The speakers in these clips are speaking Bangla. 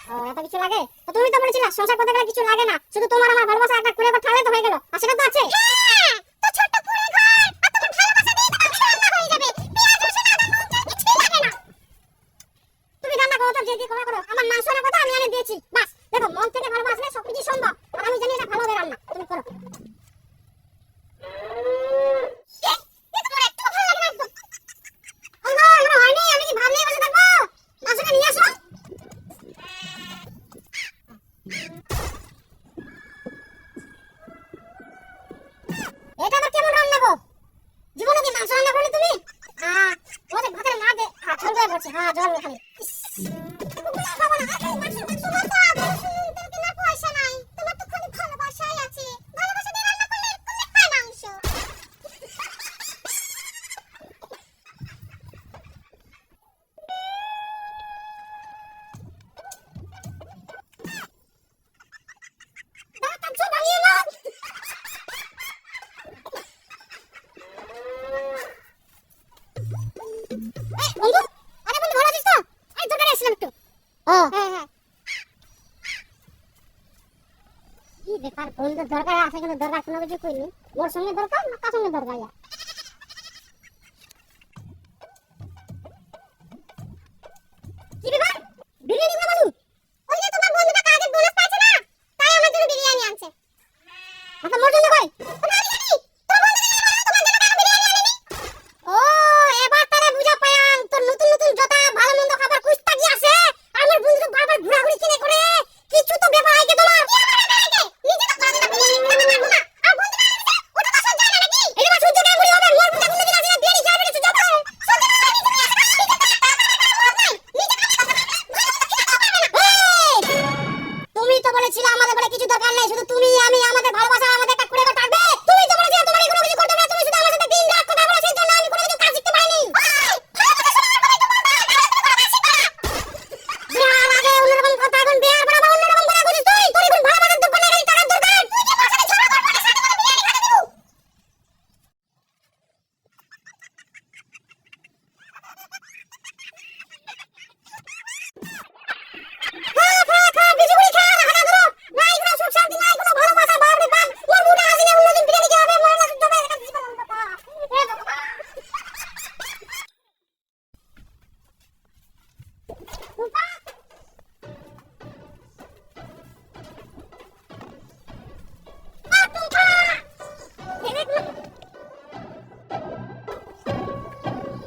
এত কিছু লাগে? তো তুমি তো বলেছিলে সংসার করতে গেলে কিছু লাগে না, শুধু তোমার আমার ভালোবাসা একটা কুড়ে ঘর থাকলে তো হয়ে গেল। আর সেটা তো আছে। হ্যাঁ, তো ছোট্ট কুড়ে ঘর আর তোমার ভালোবাসা দিয়ে তো রান্না হয়ে যাবে। পেঁয়াজ রসুন আদা নুন তেল কিছুই লাগে না। তুমি রান্না করো তো, যে দিয়ে করো। আমার মাংস রান্নার কথা আমি এনে দিয়েছি। বাস দেখো, মন থেকে ভালোবাসলে সবকিছু সম্ভব। আর আমি জানি এটা ভালো হবে রান্না, তুমি করো। এটা আবার কেমন রান্না গো? জীবনে কি মাংস রান্না করলে তুমি? হ্যাঁ, ওদের ভাতের না দে জল দিয়ে পড়ছে। হ্যাঁ, জল খালি। পয়সা নাই, তোমার তো খালি ভালোবাসাই আছে। ভালোবাসা দিয়ে রান্না করলে তুমি পায় মাংস। বন্ধু, আরে বন্ধু ভালো আছিস তো? এই দরকারে আসলাম একটু। হ্যাঁ হ্যাঁ। কি ব্যাপার, বন্ধু দরকার আছে কিন্তু দরকার কোনো কিছু কইনি। ওর সঙ্গে দরকার না কার সঙ্গে দরকার? কি ব্যাপার, বিরিয়ানি বানাবো? ওই যে তোমার বন্ধুটা কাজে বোনাস পাচ্ছে না, তাই আমার জন্য বিরিয়ানি আনছে। আচ্ছা, মোর জন্য কই? আমি জানি তোমার বন্ধু তোমার জন্য কেন বিরিয়ানি আনেনি? ও, এবার তারে বুঝা পায়াং। তোর নতুন নতুন যত ভালো মন্দ খাবার খুঁজতা কি আছে? আমার বন্ধু বারবার ঘোরাঘুরি কিনে করে কিছু তো ব্যাপার আইকে তোমার। নিজে তো কাজে বিরিয়ানি খাবো না। আর বন্ধু ওটা তো সহ্য হয় না নাকি? এটা সহ্য কেন করি হবে? মোর বুঝা বন্ধু দিন আছে বিরিয়ানি খাবে না, সহ্য হবে? সহ্য না আমি তুমি আসবে নিজে তুমি তো বলেছিলে আমাদের বলে কিছু দরকার নেই, শুধু তুমি আমি আমাদের ভালোবাসা আমাদের একটা কুড়ে ঘর থাকবে। তুমি তো বলেছিলে তোমার কোনো কিছু করতে হবে না, তুমি শুধু আমার সাথে দিন রাত কথা বলো, সেই জন্য আমি কোনো কিছু কাজ শিখতে পারিনি। বিয়ার আগে অন্যরকম কথা, এখন বিয়ার পর আবার অন্যরকম কথা বুঝিস তুই? তোর এখন ভালোবাসার দরকার নেই, টাকার দরকার। তুই কি আমার সাথে ঝগড়া করবি না, সাথে করে বিরিয়ানি খেতে দেবো। খা বিজুড়ি খা, হাগা ধরো। নাই কোনো সুখ শান্তি, নাই কোনো ভালোবাসা, বাপ রে বাপ। মোর বুড়া আসিলে অন্যদিন বিরিয়ানি খাবে, মোর না সুখ হবে, এটা জীবন কথা। এ বাবা।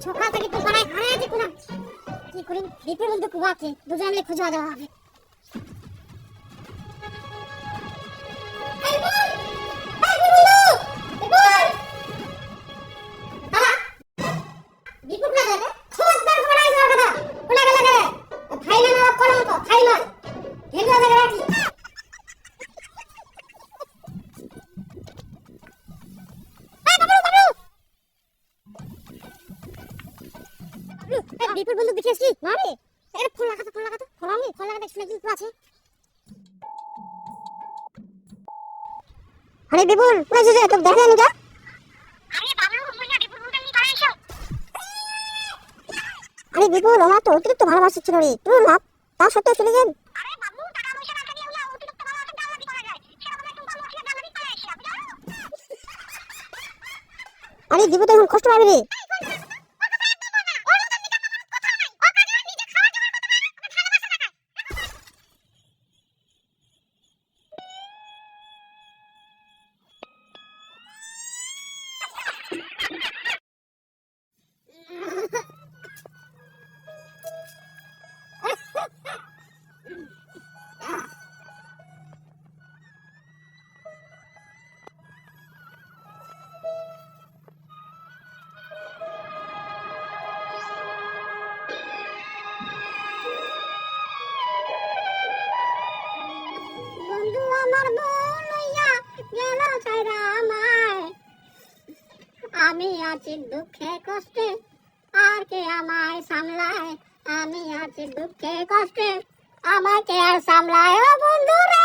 সকাল থেকে তো বানাই ঘরে আছে কোনা। কি করি? দীপের মধ্যে কুয়াকে দুজন মিলে খুঁজে দেওয়া হবে। দীপের বন্ধু দেখিস কি? না রে, এটা ফোন লাগাতো ফোন লাগাতে শুনে কি আছে? আরে বিপুল, কোথায় যাচ্ছে? তো দেখে নি যা। আরে বাবলু, মুন্না বিপুল বন্ধু নি করে এসো। আরে বিপুল, আমার তো অতিরিক্ত ভালোবাসা ছিল রে, তুই না তা সত্ত্বেও চলে গেল। আরে বাবলু, টাকা পয়সা না থাকলে না অতিরিক্ত ভালোবাসা ডালাবি করা যায়। সেটা বলে তুমি ভালো করে ডালাবি করে এসো, বুঝছো? আরে দিবু তো এখন কষ্ট পাবি রে। বন্ধু আমার বলইয়া গেল ছাইরা আমায়। আমি আছি দুঃখে কষ্টে, আর কে আমায় সামলায়? আমি আছি দুঃখে কষ্টে, আমাকে আর সামলায়? ও বন্ধু রে।